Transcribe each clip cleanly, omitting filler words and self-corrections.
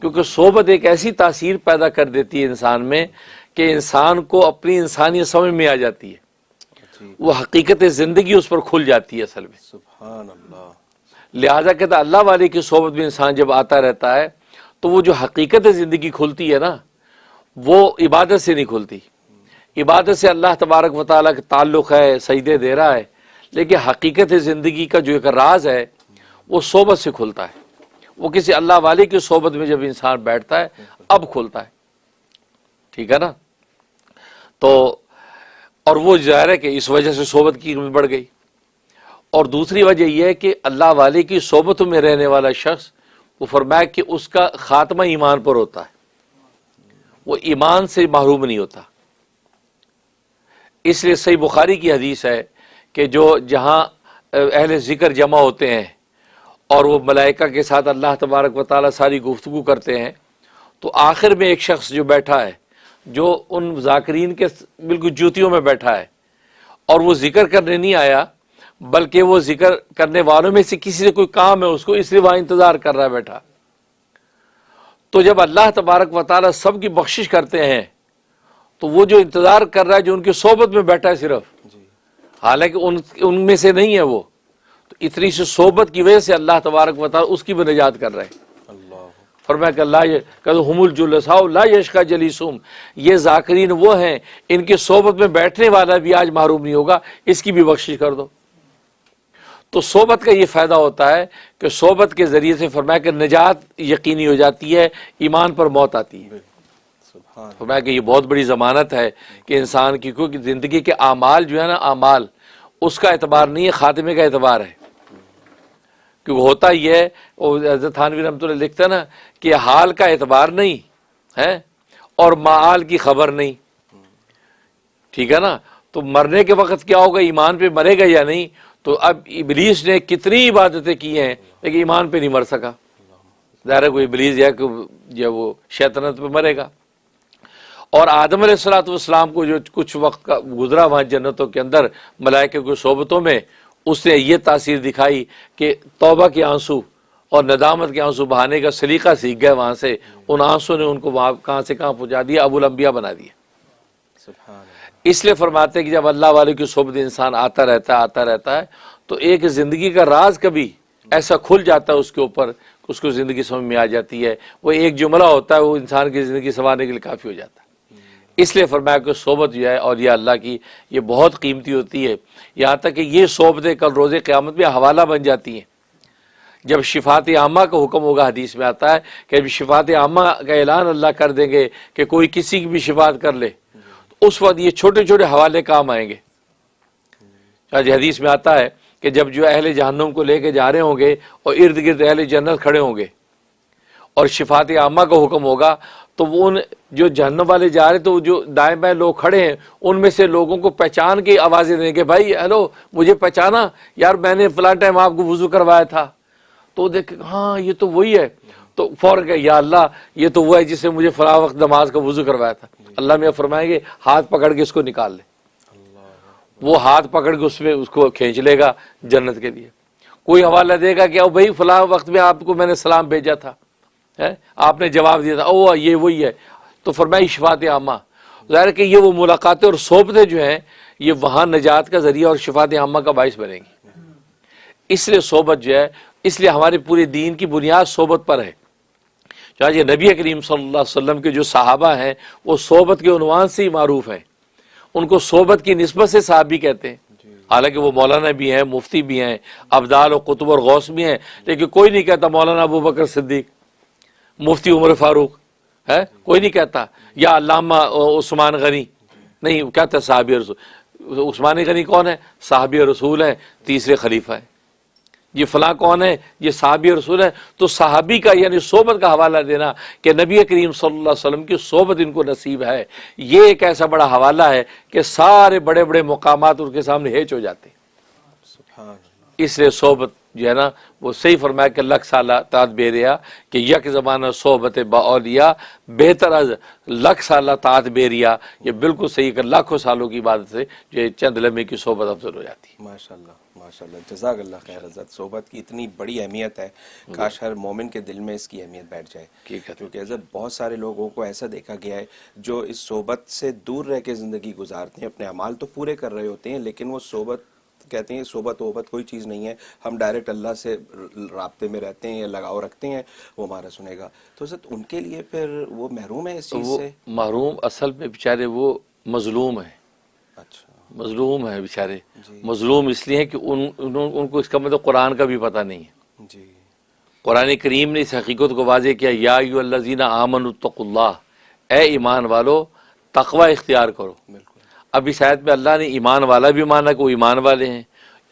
کیونکہ صحبت ایک ایسی تاثیر پیدا کر دیتی ہے انسان میں کہ انسان کو اپنی انسانیت سمجھ میں آ جاتی ہے، وہ حقیقت زندگی اس پر کھل جاتی ہے اصل میں۔ سبحان اللہ۔ لہٰذا کہتا ہے اللہ والے کی صحبت میں انسان جب آتا رہتا ہے تو وہ جو حقیقت زندگی کھلتی ہے نا، وہ عبادت سے نہیں کھلتی۔ عبادت سے اللہ تبارک و تعالیٰ کا تعلق ہے، سجدے دے رہا ہے، لیکن حقیقت زندگی کا جو ایک راز ہے وہ صحبت سے کھلتا ہے۔ وہ کسی اللہ والے کی صحبت میں جب انسان بیٹھتا ہے اب کھلتا ہے، ٹھیک ہے نا۔ تو اور وہ ظاہر ہے کہ اس وجہ سے صحبت کی قیمت بڑھ گئی۔ اور دوسری وجہ یہ ہے کہ اللہ والے کی صحبتوں میں رہنے والا شخص، وہ فرمایا کہ اس کا خاتمہ ایمان پر ہوتا ہے، وہ ایمان سے محروم نہیں ہوتا۔ اس لیے صحیح بخاری کی حدیث ہے کہ جو جہاں اہل ذکر جمع ہوتے ہیں اور وہ ملائکہ کے ساتھ اللہ تبارک و تعالیٰ ساری گفتگو کرتے ہیں، تو آخر میں ایک شخص جو بیٹھا ہے، جو ان ذاکرین کے بالکل جوتیوں میں بیٹھا ہے، اور وہ ذکر کرنے نہیں آیا بلکہ وہ ذکر کرنے والوں میں سے کسی سے کوئی کام ہے اس کو، اس لیے وہاں انتظار کر رہا ہے بیٹھا۔ تو جب اللہ تبارک و تعالیٰ سب کی بخشش کرتے ہیں تو وہ جو انتظار کر رہا ہے، جو ان کی صحبت میں بیٹھا ہے صرف، حالانکہ ان میں سے نہیں ہے وہ، تو اتنی سی صحبت کی وجہ سے اللہ تبارک و تعالیٰ اس کی بھی نجات کر رہے ہیں۔ فرمایا کہ اللہ ہم الجلساء لا یشقی جلیسہم، یہ ذاکرین وہ ہیں ان کی صحبت میں بیٹھنے والا بھی آج محروم نہیں ہوگا، اس کی بھی بخشش کر دو۔ تو صحبت کا یہ فائدہ ہوتا ہے کہ صحبت کے ذریعے سے فرمایا کہ نجات یقینی ہو جاتی ہے، ایمان پر موت آتی ہے۔ فرمایا کہ یہ بہت بڑی ضمانت ہے کہ انسان کی، کیونکہ زندگی کے اعمال جو ہے نا، اعمال اس کا اعتبار نہیں ہے، خاتمے کا اعتبار ہے۔ کیونکہ ہوتا یہ ہے، اور حضرت تھانوی رحمۃ اللہ لکھتا ہے نا کہ حال کا اعتبار نہیں ہے اور معال کی خبر نہیں، ٹھیک ہے نا۔ تو مرنے کے وقت کیا ہوگا، ایمان پہ مرے گا یا نہیں۔ تو اب ابلیس نے کتنی عبادتیں کی ہیں لیکن ایمان پہ نہیں مر سکا، ظاہر ہے کوئی ابلیس ہے کہ جو وہ شیطنت پہ مرے گا۔ اور آدم علیہ السلام کو جو کچھ وقت کا گزرا وہاں جنتوں کے اندر ملائکہ کی صحبتوں میں، اس نے یہ تاثیر دکھائی کہ توبہ کے آنسو اور ندامت کے آنسو بہانے کا سلیقہ سیکھ گئے وہاں سے۔ ان آنسو نے ان کو وہاں کہاں سے کہاں پہنچا دیا، ابو الانبیاء بنا دیا۔ اس لیے فرماتے ہیں کہ جب اللہ والے کی صحبت انسان آتا رہتا ہے تو ایک زندگی کا راز کبھی ایسا کھل جاتا ہے اس کے اوپر، اس کو زندگی سمجھ میں آ جاتی ہے۔ وہ ایک جملہ ہوتا ہے، وہ انسان کی زندگی سنوارنے کے لیے کافی ہو جاتا ہے۔ اس لیے فرمایا کہ صحبت جو ہے اولیاء اللہ کی یہ بہت قیمتی ہوتی ہے، یہاں تک کہ یہ صحبتیں کل روز قیامت میں حوالہ بن جاتی ہیں۔ جب شفاعت عامہ کا حکم ہوگا، حدیث میں آتا ہے کہ جب شفاعت عامہ کا اعلان اللہ کر دیں گے کہ کوئی کسی کی بھی شفاعت کر لے، تو اس وقت یہ چھوٹے چھوٹے حوالے کام آئیں گے۔ حدیث میں آتا ہے کہ جب جو اہل جہنم کو لے کے جا رہے ہوں گے اور ارد گرد اہل جنت کھڑے ہوں گے اور شفاعت عامہ کا حکم ہوگا، تو وہ ان جو جہنم والے جا رہے تو جو دائیں بائیں لوگ کھڑے ہیں ان میں سے لوگوں کو پہچان کے آوازیں دیں گے، بھائی ہیلو، مجھے پہچانا یار، میں نے فلاں ٹائم آپ کو وضو کروایا تھا۔ تو دیکھ ہاں یہ تو وہی ہے، تو فوراً کہ یا اللہ یہ تو وہ ہے جس نے مجھے فلاں وقت نماز کا وضو کروایا تھا۔ اللہ میں فرمائیں گے ہاتھ پکڑ کے اس کو نکال لے۔ وہ ہاتھ پکڑ کے اس میں اس کو کھینچ لے گا جنت کے لیے۔ کوئی حوالہ دے گا کہ او بھائی فلاں وقت میں آپ کو میں نے سلام بھیجا تھا، آپ نے جواب دیا تھا، او یہ وہی ہے۔ تو فرمائی شفاعت عامہ، ظاہر ہے کہ یہ وہ ملاقاتیں اور صحبتیں جو ہیں یہ وہاں نجات کا ذریعہ اور شفاعت عامہ کا باعث بنے گی۔ اس لیے صحبت جو ہے، اس لیے ہمارے پورے دین کی بنیاد صحبت پر ہے۔ چاہے نبی کریم صلی اللہ علیہ وسلم کے جو صحابہ ہیں وہ صحبت کے عنوان سے ہی معروف ہیں، ان کو صحبت کی نسبت سے صحابی کہتے ہیں، حالانکہ وہ مولانا بھی ہیں، مفتی بھی ہیں، ابدال و قطب اور غوث بھی ہیں، لیکن کوئی نہیں کہتا مولانا ابو بکر صدیق، مفتی عمر فاروق، ہے کوئی نہیں کہتا، یا علامہ عثمان غنی، نہیں کہتا صحابی رسول۔ عثمان غنی کون ہے؟ صحابی رسول ہیں، تیسرے خلیفہ ہیں۔ یہ فلاں کون ہے؟ یہ صحابی رسول ہے۔ تو صحابی کا یعنی صحبت کا حوالہ دینا کہ نبی کریم صلی اللہ علیہ وسلم کی صحبت ان کو نصیب ہے، یہ ایک ایسا بڑا حوالہ ہے کہ سارے بڑے بڑے مقامات ان کے سامنے ہیچ ہو جاتے ہیں۔ اس لیے صحبت جو ہے نا وہ صحیح فرمایا کہ لکھ سالہ تعت بیریا کہ یک زمانہ صحبت با اولیاء بہتر از لکھ سالہ تعت بیریا. یہ بالکل صحیح کہ لاکھوں سالوں کی عبادت سے جو چند لمحے کی صحبت افضل ہو جاتی ہے. ماشاءاللہ ماشاءاللہ، جزاک اللہ خیر حضرت. صحبت کی اتنی بڑی اہمیت ہے، کاش ہر مومن کے دل میں اس کی اہمیت بیٹھ جائے. کیونکہ حضرت بہت سارے لوگوں کو ایسا دیکھا گیا ہے جو اس صحبت سے دور رہ کے زندگی گزارتے ہیں، اپنے اعمال تو پورے کر رہے ہوتے ہیں لیکن وہ صحبت کہتے ہیں صحبت وحبت کوئی چیز نہیں ہے، ہم ڈائریکٹ اللہ سے رابطے میں رہتے ہیں یا لگاؤ رکھتے ہیں، وہ ہمارا سنے گا. تو حضرت ان کے لیے پھر وہ محروم ہے اس چیز سے. محروم اصل میں بیچارے وہ مظلوم ہیں. اچھا، مظلوم ہیں بیچارے. مظلوم اس لیے ہیں کہ ان کو اس کا مطلب قرآن کا بھی پتہ نہیں ہے. جی، قرآن کریم نے اس حقیقت کو واضح کیا، یا ایھا الذین آمنوا اتقوا اللہ، اے ایمان والو تقوی اختیار کرو. بالکل. اب اس آیت میں اللہ نے ایمان والا بھی مانا کہ وہ ایمان والے ہیں،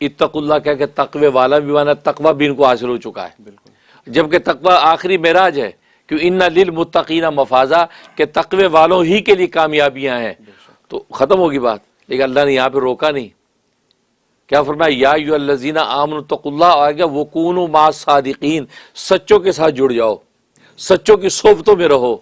اتقوا اللہ کہہ کہ تقوی والا بھی مانا، تقوی بھی ان کو حاصل ہو چکا ہے. بالکل. جبکہ تقوی آخری معراج ہے کہ ان للمتقین مفازا، کہ تقوی والوں ہی کے لیے کامیابیاں ہیں. تو ختم ہوگی بات، لیکن اللہ نے یہاں پہ روکا نہیں. کیا فرمایا؟ یا ایھا الذین آمنوا اتقوا اللہ، آگے وکونوا مع الصادقین، سچوں کے ساتھ جڑ جاؤ، سچوں کی صحبتوں میں رہو.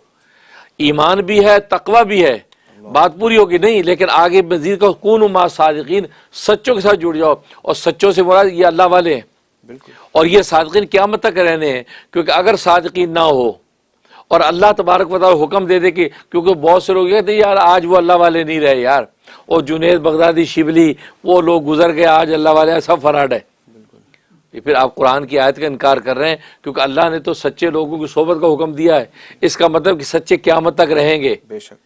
ایمان بھی ہے، تقوی بھی ہے، بات پوری ہوگی نہیں، لیکن آگے مزید کہ کونوا مع الصادقین، سچوں کے ساتھ جڑ جاؤ. اور سچوں سے مراد یہ اللہ والے ہیں. بالکل. اور یہ صادقین قیامت تک رہنے ہیں، کیونکہ اگر صادقین نہ ہو اور اللہ تبارک و تعالی حکم دے دے کہ، کیونکہ بہت سے لوگ کہتے ہیں یار آج وہ اللہ والے نہیں رہے یار، اور جنید بغدادی شبلی وہ لوگ گزر گئے، آج اللہ والے سب فراڈ ہے. یہ پھر آپ قرآن کی آیت کا انکار کر رہے ہیں، کیونکہ اللہ نے تو سچے لوگوں کی صحبت کا حکم دیا ہے. اس کا مطلب کہ سچے قیامت تک رہیں گے. بے شک.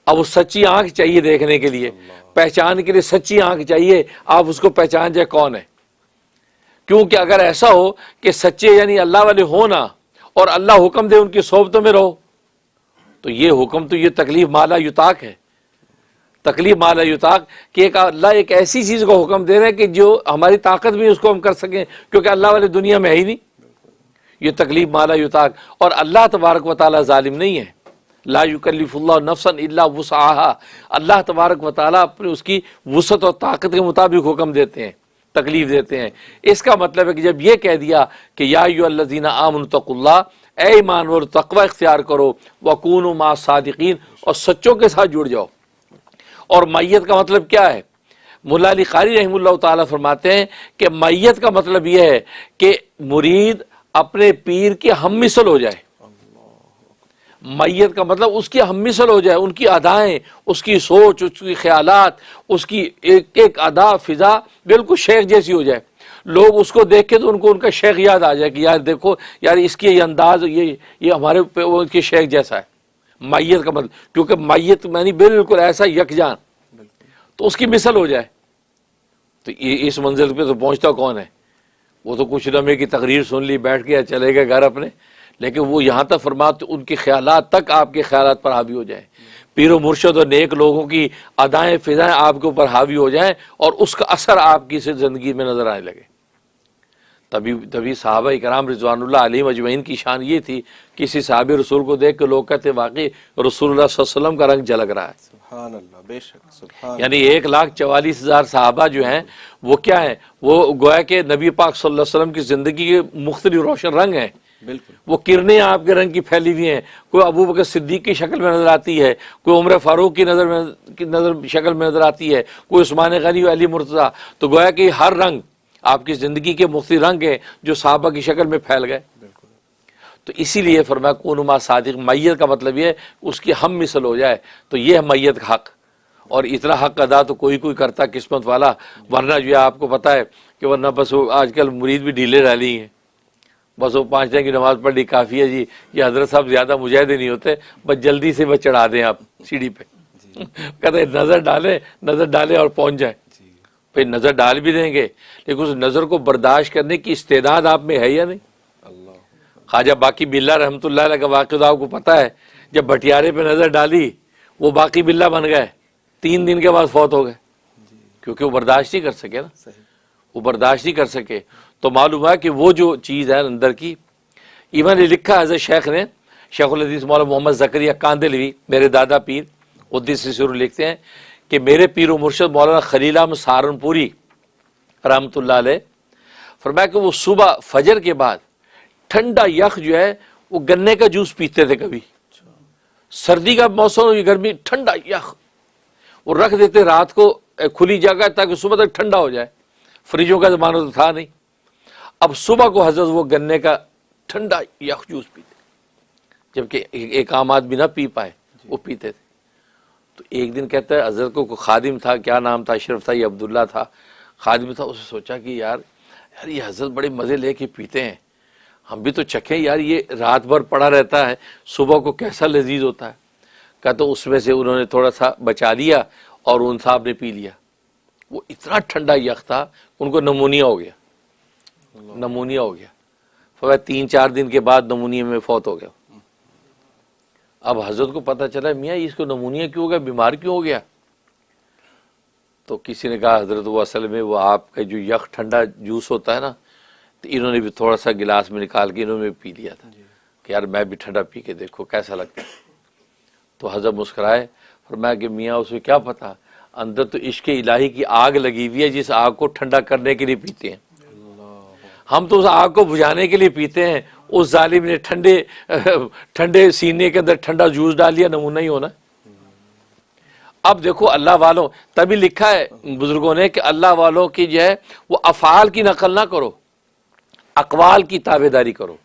اب وہ سچی آنکھ چاہیے دیکھنے کے لیے، پہچان کے لیے سچی آنکھ چاہیے. آپ اس کو پہچان جائے کون ہے. کیونکہ اگر ایسا ہو کہ سچے یعنی اللہ والے ہونا اور اللہ حکم دے ان کی صحبتوں میں رہو، تو یہ حکم تو یہ تکلیف مالا یطاق ہے. تکلیف مالا یطاق کہ ایک اللہ ایک ایسی چیز کو حکم دے رہے ہیں کہ جو ہماری طاقت بھی اس کو ہم کر سکیں، کیونکہ اللہ والے دنیا میں ہے ہی نہیں. یہ تکلیف مالا یطاق. اور اللہ تبارک و تعالی ظالم نہیں ہے. لا یکلف اللہ نفسا الا وسعها. اللہ تبارک و تعالی اپنے اس کی وسعت اور طاقت کے مطابق حکم دیتے ہیں، تکلیف دیتے ہیں. اس کا مطلب ہے کہ جب یہ کہہ دیا کہ یا ایھا الذین آمنوا اتقوا اللہ، اے ایمان والو تقوی اختیار کرو، وکونوا مع الصادقین، اور سچوں کے ساتھ جڑ جاؤ. اور میت کا مطلب کیا ہے؟ مولا علی قاری رحمہ اللہ تعالیٰ فرماتے ہیں کہ میت کا مطلب یہ ہے کہ مرید اپنے پیر کی ہم مثل ہو جائے. میت کا مطلب اس کی ہم مثل ہو جائے، ان کی ادائیں، اس کی سوچ، اس کی خیالات، اس کی ایک ایک ادا فضا بالکل شیخ جیسی ہو جائے. لوگ اس کو دیکھ کے تو ان کو ان کا شیخ یاد آ جائے کہ یار دیکھو یار اس کی یہ انداز، یہ ہمارے ان کے شیخ جیسا ہے. میت کا مطلب کیونکہ میت یعنی بالکل ایسا یکجان، تو اس کی مثل ہو جائے. تو اس منزل پہ تو پہنچتا کون ہے؟ وہ تو کچھ لمحے کی تقریر سن لی، بیٹھ گیا، چلے گئے گھر اپنے. لیکن وہ یہاں تک فرماتے ان کے خیالات تک آپ کے خیالات پر حاوی ہو جائیں، پیر و مرشد اور نیک لوگوں کی ادائیں فضائیں آپ کے اوپر حاوی ہو جائیں، اور اس کا اثر آپ کی زندگی میں نظر آنے لگے. تبھی صحابہ کرام رضوان اللہ علیہم اجمعین کی شان یہ تھی، کسی صحابی رسول کو دیکھ کے لوگ کہتے واقعی رسول اللہ صلی اللہ علیہ وسلم کا رنگ جھلک رہا ہے. سبحان اللہ. بے شک. سبحان. یعنی 1,44,000 صحابہ جو ہیں وہ کیا ہیں؟ وہ گویا کہ نبی پاک صلی اللہ علیہ وسلم کی زندگی کے مختلف روشن رنگ ہیں. بالکل. وہ کرنیں آپ کے رنگ کی پھیلی ہوئی ہیں. کوئی ابو بکر صدیق کی شکل میں نظر آتی ہے، کوئی عمر فاروق کی شکل میں نظر آتی ہے، کوئی عثمان غنی و علی مرتضیٰ. تو گویا کہ ہر رنگ آپ کی زندگی کے مختلف رنگ ہیں جو صحابہ کی شکل میں پھیل گئے. تو اسی لیے فرمایا کونوا مع الصادقین. میت کا مطلب یہ ہے اس کی ہم مثل ہو جائے. تو یہ ہے میت کا حق، اور اتنا حق ادا تو کوئی کرتا قسمت والا. ورنہ جو ہے آپ کو پتہ ہے کہ ورنہ بس وہ آج کل مرید بھی ڈھیلے ڈالی ہیں، بس وہ 5 ٹائم کی نماز پڑھ لی کافی ہے جی. یہ حضرت صاحب زیادہ مجاہدے نہیں ہوتے، بس جلدی سے بس چڑھا دیں آپ سیڑھی پہ. کہتے ہیں نظر ڈالیں اور پہنچ جائیں. پھر نظر ڈال بھی دیں گے، لیکن اس نظر کو برداشت کرنے کی استعداد آپ میں ہے یا نہیں؟ خواجہ باقی باللہ رحمۃ اللہ علیہ کا واقعہ آپ کو پتہ ہے، جب بھٹیارے پہ نظر ڈالی وہ باقی باللہ بن گئے، 3 دن کے بعد فوت ہو گئے، کیونکہ وہ برداشت نہیں کر سکے نا. وہ برداشت نہیں کر سکے. تو معلوم ہے کہ وہ جو چیز ہے اندر کی. ایون نے لکھا حضرت شیخ نے، شیخ الحدیث مولانا محمد زکریا کاندلوی، میرے دادا پیر قدس سرہ، لکھتے ہیں کہ میرے پیر و مرشد مولانا خلیل احمد سہارنپوری رحمۃ اللہ علیہ فرمایا کہ وہ صبح فجر کے بعد ٹھنڈا یخ جو ہے وہ گنے کا جوس پیتے تھے، کبھی سردی کا موسم گرمی ٹھنڈا یخ وہ رکھ دیتے رات کو کھلی جگہ تاکہ صبح تک ٹھنڈا ہو جائے، فریجوں کا زمانہ تو تھا نہیں، اب صبح کو حضرت وہ گنے کا ٹھنڈا یخ جوس پیتے، جبکہ ایک عام آدمی نہ پی پائے وہ پیتے تھے۔ تو ایک دن کہتا ہے حضرت کو خادم تھا، کیا نام تھا، اشرف تھا یا عبداللہ تھا، خادم تھا، اسے سوچا کہ یار یہ حضرت بڑے مزے لے کے پیتے ہیں، ہم بھی تو چکھیں یار، یہ رات بھر پڑا رہتا ہے صبح کو کیسا لذیذ ہوتا ہے۔ کہا تو اس میں سے انہوں نے تھوڑا سا بچا لیا اور ان صاحب نے پی لیا، وہ اتنا ٹھنڈا یخ تھا ان کو نمونیا ہو گیا، نمونیا ہو گیا، پھر 3-4 دن کے بعد نمونیا میں فوت ہو گیا۔ اب حضرت کو پتہ چلا میاں اس کو نمونیا کیوں ہو گیا، بیمار کیوں ہو گیا؟ تو کسی نے کہا حضرت وہ اصل میں وہ آپ کا جو یخ ٹھنڈا جوس ہوتا ہے نا، تو انہوں نے بھی تھوڑا سا گلاس میں نکال کے انہوں نے بھی پی لیا تھا کہ یار میں بھی ٹھنڈا پی کے دیکھو کیسا لگتا ہے۔ تو حضرت مسکرائے، فرمایا کہ میاں اسے کیا پتا اندر تو عشق الہی کی آگ لگی ہوئی ہے، جس آگ کو ٹھنڈا کرنے کے لیے پیتے ہیں، ہم تو اس آگ کو بجھانے کے لیے پیتے ہیں، اس ظالم نے ٹھنڈے سینے کے اندر ٹھنڈا جوس ڈال دیا، نمونہ ہی ہونا۔ اب دیکھو اللہ والوں، تبھی لکھا ہے بزرگوں نے کہ اللہ والوں کی جو ہے وہ افعال کی نقل نہ کرو، اقوال کی تابع داری کرو۔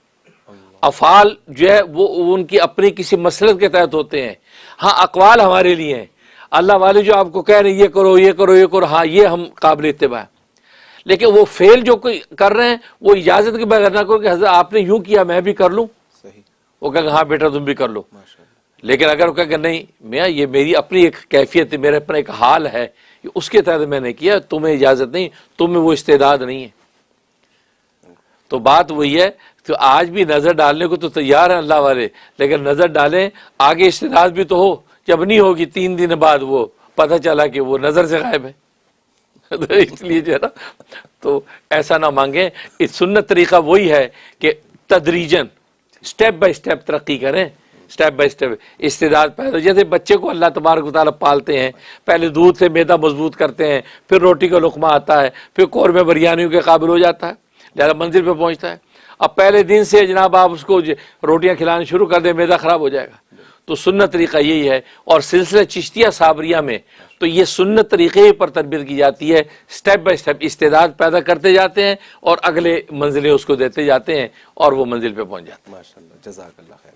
افعال جو ہے وہ ان کی اپنی کسی مسلک کے تحت ہوتے ہیں، ہاں اقوال ہمارے لیے ہیں۔ اللہ والے جو آپ کو کہہ رہے ہیں یہ کرو یہ کرو یہ کرو، ہاں یہ ہم قابل اتباع ہیں، لیکن وہ فعل جو کوئی کر رہے ہیں وہ اجازت کے بغیر نہ کرو کہ حضرت آپ نے یوں کیا میں بھی کر لوں، صحیح، وہ کہا ہاں بیٹا تم بھی کر لو، ماشاءاللہ، لیکن اگر وہ کہا کہ نہیں میاں یہ میری اپنی ایک کیفیت ہے، میرا اپنا ایک حال ہے، اس کے تحت میں نے کیا، تمہیں اجازت نہیں، تمہیں وہ استعداد نہیں ہے۔ تو بات وہی ہے، تو آج بھی نظر ڈالنے کو تو تیار ہیں اللہ والے، لیکن نظر ڈالیں آگے استعداد بھی تو ہو، جب نہیں ہوگی 3 دن بعد وہ پتہ چلا کہ وہ نظر سے غائب ہے۔ اس لیے جو ہے نا تو ایسا نہ مانگیں، اس سنت طریقہ وہی ہے کہ تدریجاً سٹیپ بائی سٹیپ ترقی کریں، سٹیپ بائی سٹیپ استعداد پیدا، جیسے بچے کو اللہ تبارک و تعالیٰ پالتے ہیں، پہلے دودھ سے میدا مضبوط کرتے ہیں، پھر روٹی کا لقمہ آتا ہے، پھر قورمے بریانیوں کے قابل ہو جاتا ہے، لہذا منزل پہ پہنچتا ہے۔ اب پہلے دن سے جناب آپ اس کو روٹیاں کھلانا شروع کر دیں، میدا خراب ہو جائے گا۔ تو سنت طریقہ یہی ہے، اور سلسلہ چشتیہ صابریہ میں تو یہ سنت طریقے پر تربیت کی جاتی ہے، سٹیپ بائی سٹیپ استعداد پیدا کرتے جاتے ہیں اور اگلے منزلیں اس کو دیتے جاتے ہیں اور وہ منزل پہ پہنچ جاتے ہیں۔ ماشاءاللہ، جزاک اللہ خیر۔